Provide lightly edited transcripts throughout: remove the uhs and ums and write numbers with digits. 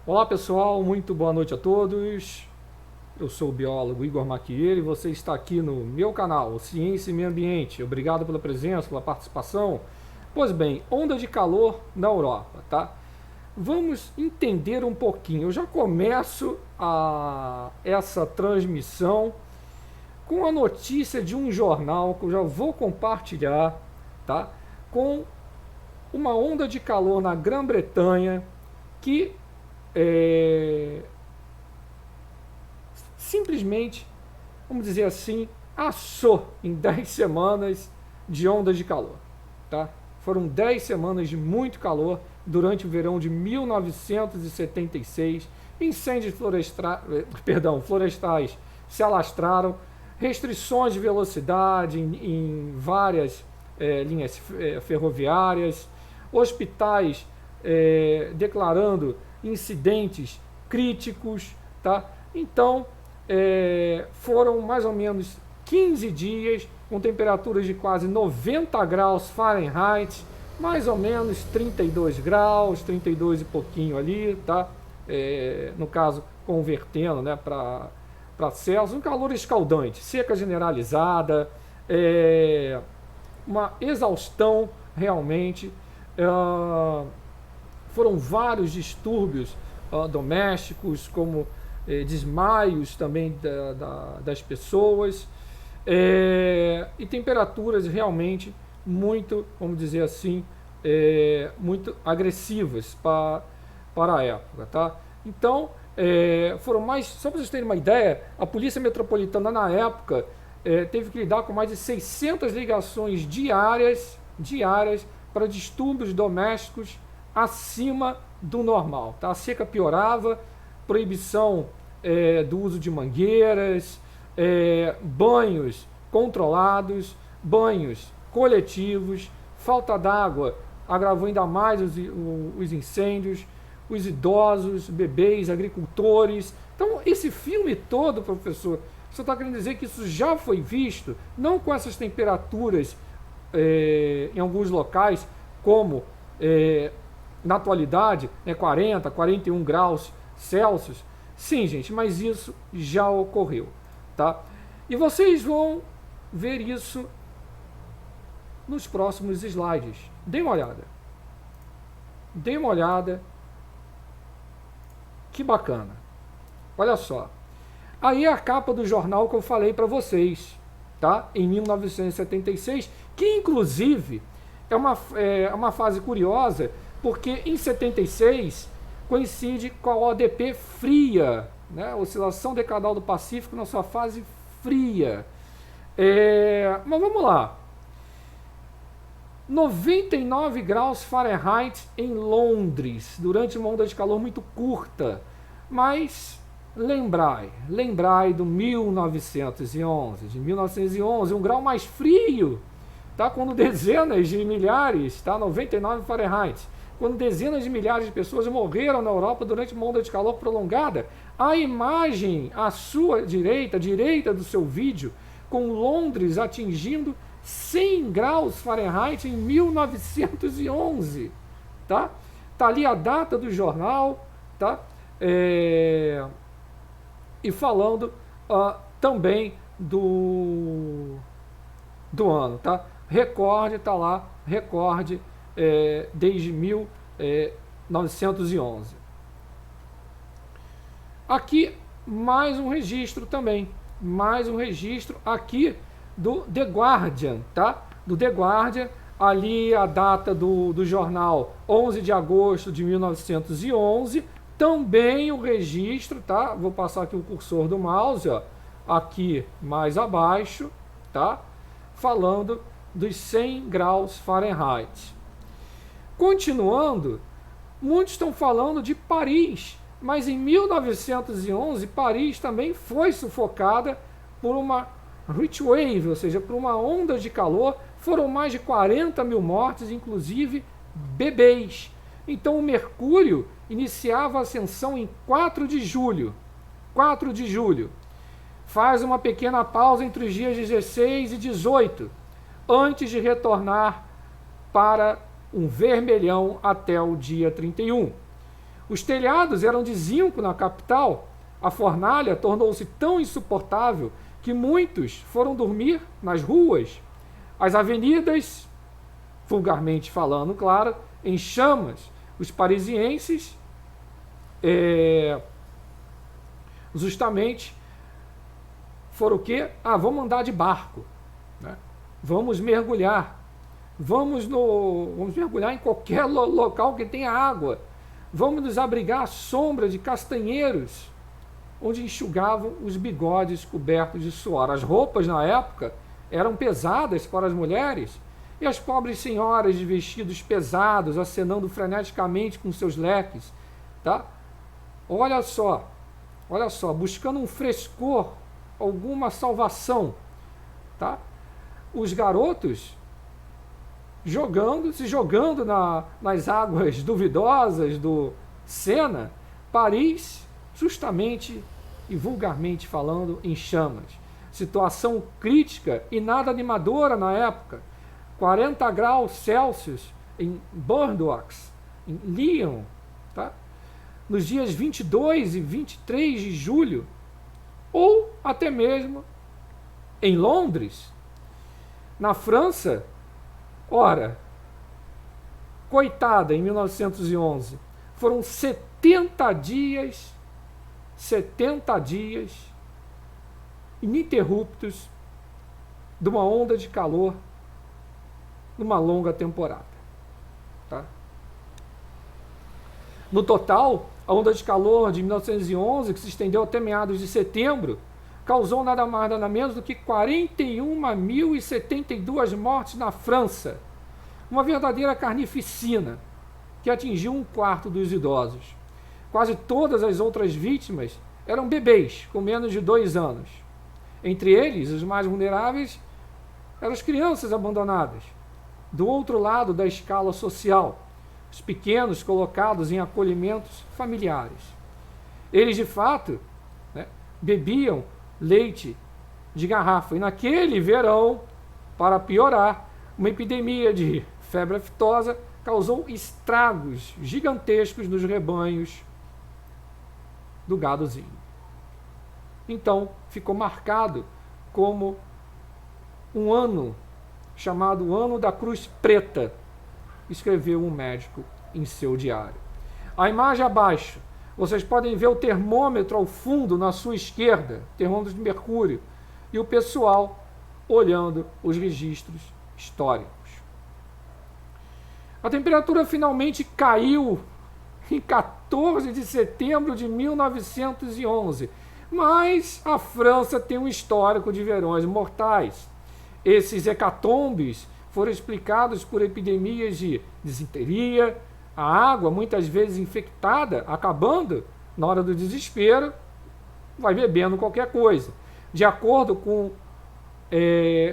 Olá pessoal, muito boa noite a todos. Eu sou o biólogo Igor Maquieri e você está aqui no meu canal, Ciência e Meio Ambiente. Obrigado pela presença, pela participação. Pois bem, onda de calor na Europa, tá? Vamos entender um pouquinho. Eu já começo essa transmissão com a notícia de um jornal que eu já vou compartilhar, tá? Com uma onda de calor na Grã-Bretanha que simplesmente, vamos dizer assim, assou em 10 semanas de ondas de calor. Tá? Foram 10 semanas de muito calor durante o verão de 1976. Incêndios florestais se alastraram, restrições de velocidade em várias linhas ferroviárias, hospitais declarando incidentes críticos, tá? Então, foram mais ou menos 15 dias com temperaturas de quase 90 graus Fahrenheit, mais ou menos 32 graus, 32 e pouquinho ali, tá? No caso, convertendo, né, para Celsius, um calor escaldante, seca generalizada, uma exaustão realmente. Foram vários distúrbios domésticos, como desmaios também das pessoas, e temperaturas realmente muito, vamos dizer assim, muito agressivas para a época, tá? Então, foram mais, só para vocês terem uma ideia, a Polícia Metropolitana na época teve que lidar com mais de 600 ligações diárias para distúrbios domésticos acima do normal, tá? A seca piorava, proibição do uso de mangueiras, banhos controlados, banhos coletivos, falta d'água agravou ainda mais os incêndios, os idosos, bebês, agricultores. Então, esse filme todo, professor, você está querendo dizer que isso já foi visto, não com essas temperaturas em alguns locais, como na atualidade, 40, 41 graus Celsius. Sim, gente, mas isso já ocorreu, tá? E vocês vão ver isso nos próximos slides. Dê uma olhada. Dê uma olhada. Que bacana. Olha só. Aí é a capa do jornal que eu falei para vocês, tá? Em 1976, que inclusive é uma fase curiosa, porque em 76 coincide com a ODP fria, né? Oscilação decadal do Pacífico na sua fase fria. Mas vamos lá. 99 graus Fahrenheit em Londres, durante uma onda de calor muito curta. Mas lembrai do 1911, de 1911, um grau mais frio, tá? Quando dezenas de milhares, tá? 99 Fahrenheit, quando dezenas de milhares de pessoas morreram na Europa durante uma onda de calor prolongada. A imagem à sua direita, do seu vídeo, com Londres atingindo 100 graus Fahrenheit em 1911, tá? Tá ali a data do jornal, tá? E falando também do ano, tá? Recorde, tá lá, recorde desde 1911. Aqui mais um registro também, mais um registro aqui do The Guardian, tá? Do The Guardian, ali a data do jornal, 11 de agosto de 1911, também o registro, tá? Vou passar aqui o cursor do mouse, ó, aqui mais abaixo, tá? Falando dos 100 graus Fahrenheit. Continuando, muitos estão falando de Paris, mas em 1911 Paris também foi sufocada por uma heat wave, ou seja, por uma onda de calor. Foram mais de 40 mil mortes, inclusive bebês. Então o mercúrio iniciava a ascensão em 4 de julho. 4 de julho. Faz uma pequena pausa entre os dias 16 e 18, antes de retornar para um vermelhão até o dia 31. Os telhados eram de zinco na capital. A fornalha tornou-se tão insuportável que muitos foram dormir nas ruas. As avenidas, vulgarmente falando, claro, em chamas. Os parisienses, justamente, foram o quê? Vamos andar de barco, né? Vamos mergulhar. Vamos mergulhar em qualquer local que tenha água. Vamos nos abrigar à sombra de castanheiros, onde enxugavam os bigodes cobertos de suor. As roupas, na época, eram pesadas para as mulheres, e as pobres senhoras de vestidos pesados, acenando freneticamente com seus leques, tá? Olha só, buscando um frescor, alguma salvação, tá? Os garotos se jogando nas águas duvidosas do Sena, Paris, justamente e vulgarmente falando, em chamas. Situação crítica e nada animadora na época. 40 graus Celsius em Bordeaux, em Lyon, tá? Nos dias 22 e 23 de julho, ou até mesmo em Londres. Na França, ora, coitada, em 1911, foram 70 dias ininterruptos de uma onda de calor numa longa temporada, tá? No total, a onda de calor de 1911, que se estendeu até meados de setembro, causou nada mais nada menos do que 41.072 mortes na França. Uma verdadeira carnificina que atingiu 1/4 dos idosos. Quase todas as outras vítimas eram bebês com menos de 2 anos. Entre eles, os mais vulneráveis eram as crianças abandonadas. Do outro lado da escala social, os pequenos colocados em acolhimentos familiares. Eles, de fato, né, bebiam leite de garrafa. E naquele verão, para piorar, uma epidemia de febre aftosa causou estragos gigantescos nos rebanhos do gadozinho. Então, ficou marcado como um ano chamado Ano da Cruz Preta, escreveu um médico em seu diário. A imagem abaixo, vocês podem ver o termômetro ao fundo na sua esquerda, termômetro de mercúrio, e o pessoal olhando os registros históricos. A temperatura finalmente caiu em 14 de setembro de 1911, mas a França tem um histórico de verões mortais. Esses hecatombes foram explicados por epidemias de disenteria, a água muitas vezes infectada, acabando, na hora do desespero, vai bebendo qualquer coisa. De acordo com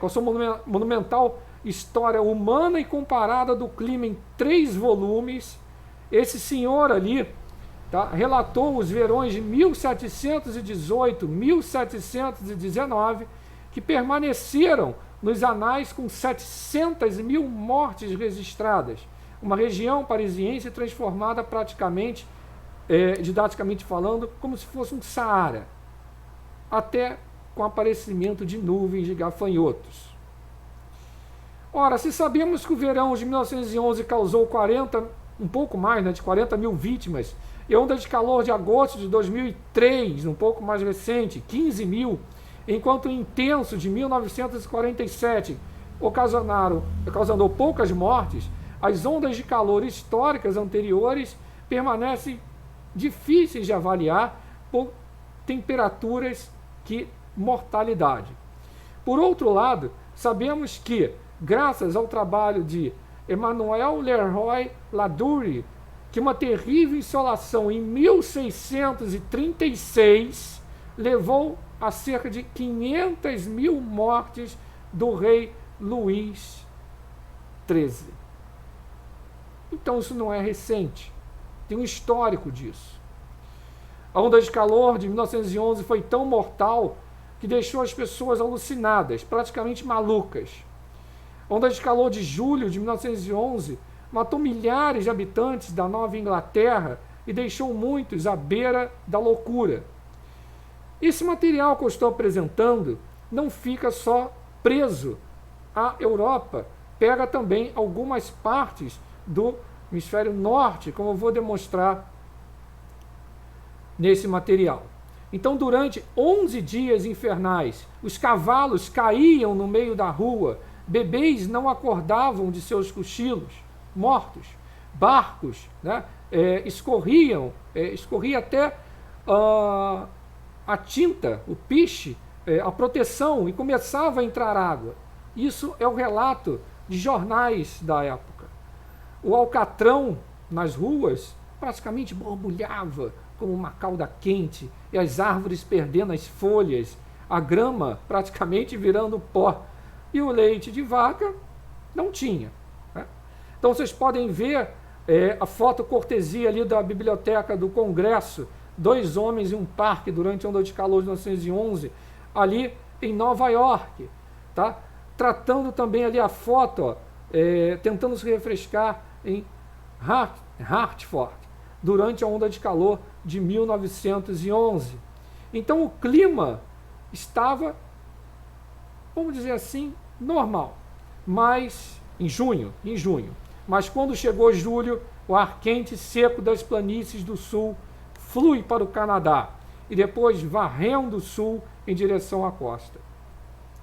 a sua monumental História Humana e Comparada do Clima em 3 volumes, esse senhor ali, tá, relatou os verões de 1718, 1719, que permaneceram nos anais com 700.000 mortes registradas. Uma região parisiense transformada praticamente, didaticamente falando, como se fosse um Saara, até com aparecimento de nuvens de gafanhotos. Ora, se sabemos que o verão de 1911 causou um pouco mais, né, de 40 mil vítimas, e a onda de calor de agosto de 2003, um pouco mais recente, 15 mil, enquanto o intenso de 1947 ocasionou poucas mortes, as ondas de calor históricas anteriores permanecem difíceis de avaliar por temperaturas que mortalidade. Por outro lado, sabemos que, graças ao trabalho de Emmanuel Leroy Ladurie, que uma terrível insolação em 1636 levou a cerca de 500.000 mortes do rei Luís XIII. Então isso não é recente, tem um histórico disso. A onda de calor de 1911 foi tão mortal que deixou as pessoas alucinadas, praticamente malucas. A onda de calor de julho de 1911 matou milhares de habitantes da Nova Inglaterra e deixou muitos à beira da loucura. Esse material que eu estou apresentando não fica só preso à Europa, pega também algumas partes do hemisfério norte, como eu vou demonstrar nesse material. Então, durante 11 dias infernais, os cavalos caíam no meio da rua, bebês não acordavam de seus cochilos, mortos, barcos, né, escorria até a tinta, o piche, a proteção, e começava a entrar água. Isso é o relato de jornais da época. O alcatrão nas ruas praticamente borbulhava como uma cauda quente, e as árvores perdendo as folhas, a grama praticamente virando pó, e o leite de vaca não tinha, né? Então vocês podem ver a foto cortesia ali da Biblioteca do Congresso, 2 homens em um parque durante a onda de calor de 1911, ali em Nova York, tá? Tratando também ali a foto, tentando se refrescar em Hartford, durante a onda de calor de 1911. Então o clima estava, vamos dizer assim, normal, mas em junho, mas quando chegou julho, o ar quente e seco das planícies do sul flui para o Canadá e depois varrendo o sul em direção à costa.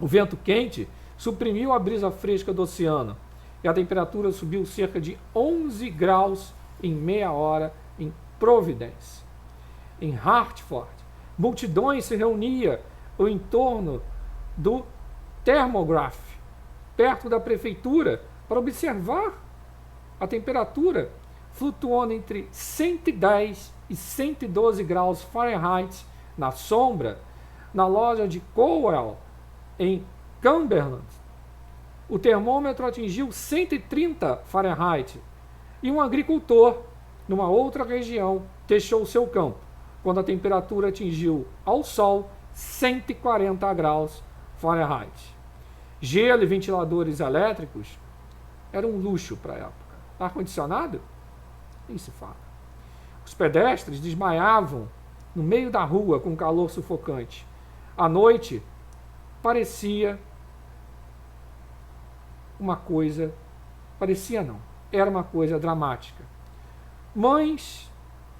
O vento quente suprimiu a brisa fresca do oceano e a temperatura subiu cerca de 11 graus em meia hora em Providence. Em Hartford, multidões se reuniam em torno do Thermograph, perto da prefeitura, para observar a temperatura flutuando entre 110 e 112 graus Fahrenheit na sombra, na loja de Cowell, em Cumberland. O termômetro atingiu 130 Fahrenheit e um agricultor, numa outra região, deixou seu campo, quando a temperatura atingiu ao sol 140 graus Fahrenheit. Gelo e ventiladores elétricos eram um luxo para a época. Ar-condicionado? Nem se fala. Os pedestres desmaiavam no meio da rua com calor sufocante. À noite, parecia uma coisa... Parecia não. Era uma coisa dramática. Mães,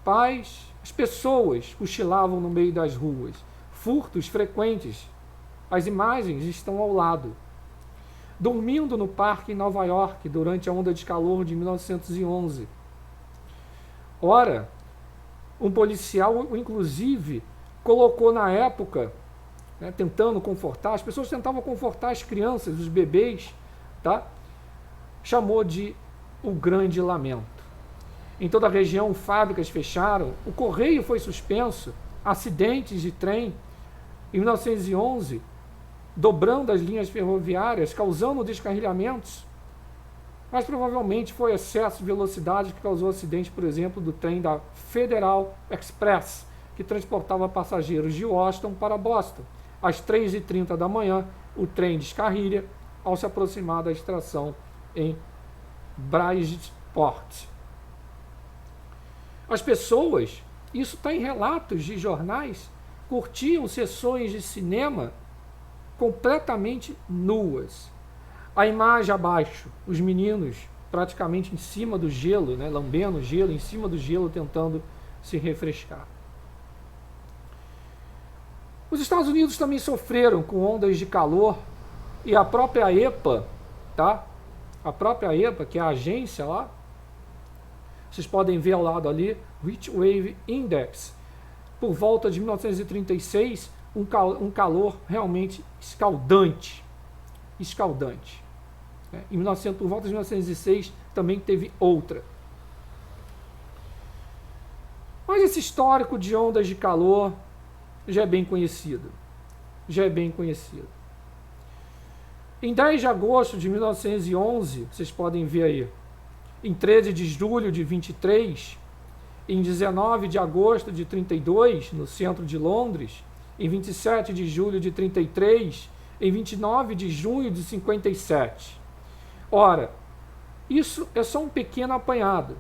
pais, as pessoas cochilavam no meio das ruas. Furtos frequentes. As imagens estão ao lado. Dormindo no parque em Nova York durante a onda de calor de 1911. Ora, um policial, inclusive, colocou na época, né, tentando confortar, as pessoas tentavam confortar as crianças, os bebês, tá? Chamou de o grande lamento. Em toda a região, fábricas fecharam, o correio foi suspenso, acidentes de trem. Em 1911, dobrando as linhas ferroviárias, causando descarrilhamentos, mas provavelmente foi excesso de velocidade que causou acidente, por exemplo, do trem da Federal Express, que transportava passageiros de Washington para Boston. Às 3h30 da manhã, o trem descarrilha ao se aproximar da estação em Bridgeport. As pessoas, isso está em relatos de jornais, curtiam sessões de cinema completamente nuas. A imagem abaixo, os meninos praticamente em cima do gelo, né, lambendo o gelo, em cima do gelo, tentando se refrescar. Os Estados Unidos também sofreram com ondas de calor e a própria EPA, tá? A própria EPA, que é a agência lá, vocês podem ver ao lado ali, Heat Wave Index, por volta de 1936, um calor realmente escaldante. Por volta de 1906 também teve outra. Mas esse histórico de ondas de calor já é bem conhecido. Em 10 de agosto de 1911, vocês podem ver aí, em 13 de julho de 23, em 19 de agosto de 32, no centro de Londres, em 27 de julho de 33, em 29 de junho de 57. Ora, isso é só um pequeno apanhado.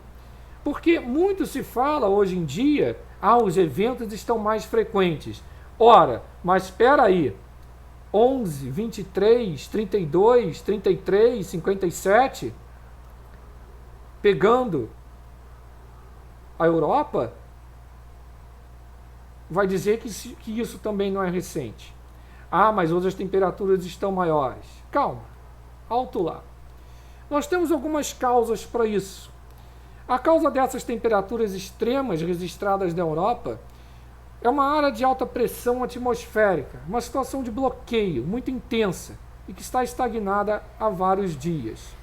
Porque muito se fala hoje em dia, os eventos estão mais frequentes. Ora, mas espera aí, 11, 23, 32, 33, 57, pegando a Europa, vai dizer que isso também não é recente. Mas hoje as temperaturas estão maiores. Calma, alto lá. Nós temos algumas causas para isso. A causa dessas temperaturas extremas registradas na Europa é uma área de alta pressão atmosférica, uma situação de bloqueio muito intensa e que está estagnada há vários dias.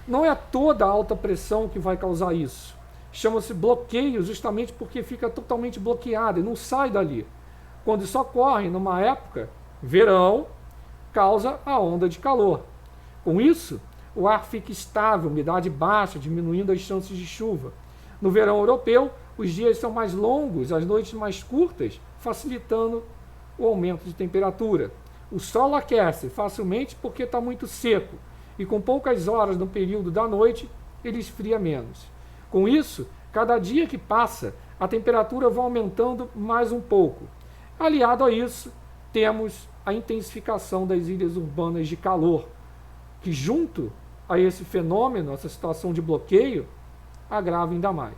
Não é toda a alta pressão que vai causar isso. Chama-se bloqueio justamente porque fica totalmente bloqueada e não sai dali. Quando isso ocorre numa época, verão, causa a onda de calor. Com isso, o ar fica estável, umidade baixa, diminuindo as chances de chuva. No verão europeu, os dias são mais longos, as noites mais curtas, facilitando o aumento de temperatura. O sol aquece facilmente porque está muito seco, e com poucas horas no período da noite, ele esfria menos. Com isso, cada dia que passa, a temperatura vai aumentando mais um pouco. Aliado a isso, temos a intensificação das ilhas urbanas de calor, que junto a esse fenômeno, essa situação de bloqueio, agrava ainda mais.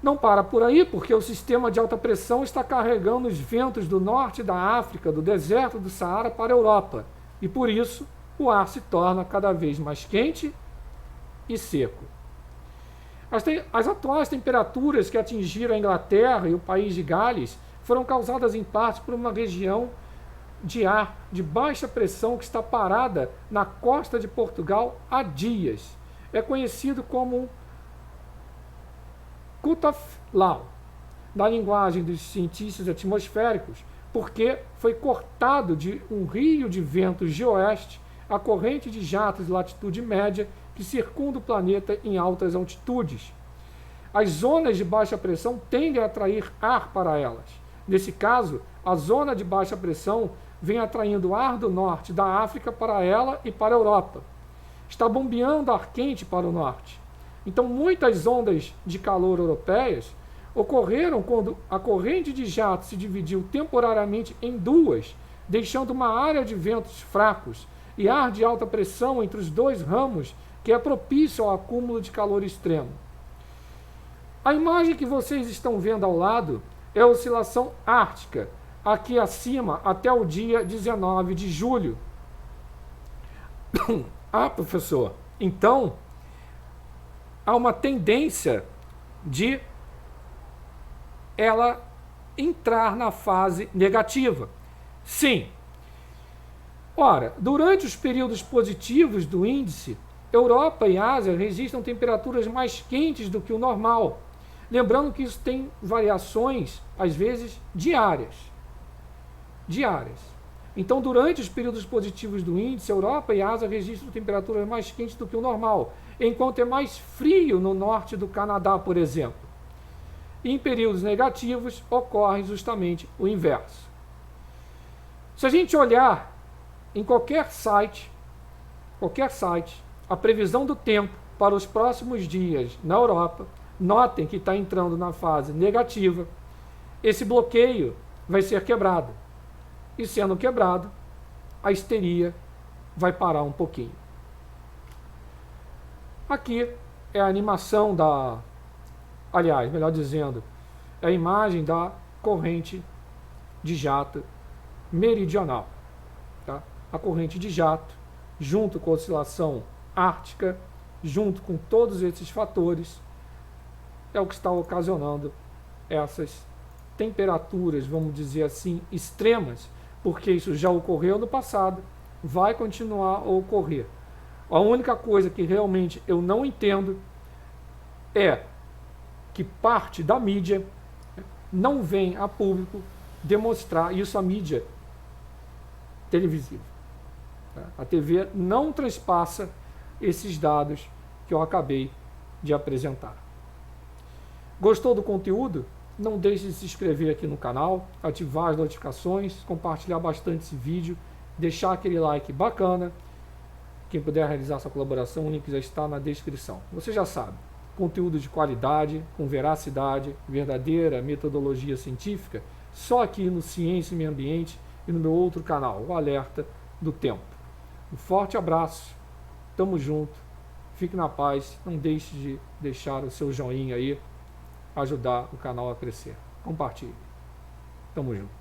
Não para por aí, porque o sistema de alta pressão está carregando os ventos do norte da África, do deserto do Saara para a Europa, e por isso o ar se torna cada vez mais quente e seco. As atuais temperaturas que atingiram a Inglaterra e o país de Gales foram causadas em parte por uma região de ar de baixa pressão que está parada na costa de Portugal há dias. É conhecido como Cutaflau, na linguagem dos cientistas atmosféricos, porque foi cortado de um rio de ventos de oeste a corrente de jatos de latitude média que circunda o planeta em altas altitudes. As zonas de baixa pressão tendem a atrair ar para elas. Nesse caso, a zona de baixa pressão vem atraindo ar do norte da África para ela e para a Europa. Está bombeando ar quente para o norte. Então, muitas ondas de calor europeias ocorreram quando a corrente de jatos se dividiu temporariamente em duas, deixando uma área de ventos fracos e ar de alta pressão entre os dois ramos, que é propício ao acúmulo de calor extremo. A imagem que vocês estão vendo ao lado é a oscilação ártica, aqui acima até o dia 19 de julho. Professor, então há uma tendência de ela entrar na fase negativa. Sim. Ora, durante os períodos positivos do índice, Europa e Ásia registram temperaturas mais quentes do que o normal. Lembrando que isso tem variações, às vezes, diárias. Então, durante os períodos positivos do índice, Europa e Ásia registram temperaturas mais quentes do que o normal, enquanto é mais frio no norte do Canadá, por exemplo. E em períodos negativos, ocorre justamente o inverso. Se a gente olhar em qualquer site, a previsão do tempo para os próximos dias na Europa, notem que está entrando na fase negativa, esse bloqueio vai ser quebrado. E sendo quebrado, a histeria vai parar um pouquinho. Aqui é a animação melhor dizendo, é a imagem da corrente de jato meridional. Tá? A corrente de jato, junto com a oscilação ártica, junto com todos esses fatores, é o que está ocasionando essas temperaturas, vamos dizer assim, extremas, porque isso já ocorreu no passado, vai continuar a ocorrer. A única coisa que realmente eu não entendo é que parte da mídia não vem a público demonstrar isso, a mídia televisiva. A TV não transpassa esses dados que eu acabei de apresentar. Gostou do conteúdo? Não deixe de se inscrever aqui no canal, ativar as notificações, compartilhar bastante esse vídeo, deixar aquele like bacana. Quem puder realizar essa colaboração, o link já está na descrição. Você já sabe, conteúdo de qualidade, com veracidade, verdadeira metodologia científica, só aqui no Ciência e Meio Ambiente e no meu outro canal, o Alerta do Tempo. Um forte abraço, tamo junto, fique na paz, não deixe de deixar o seu joinha aí, ajudar o canal a crescer. Compartilhe. Tamo junto.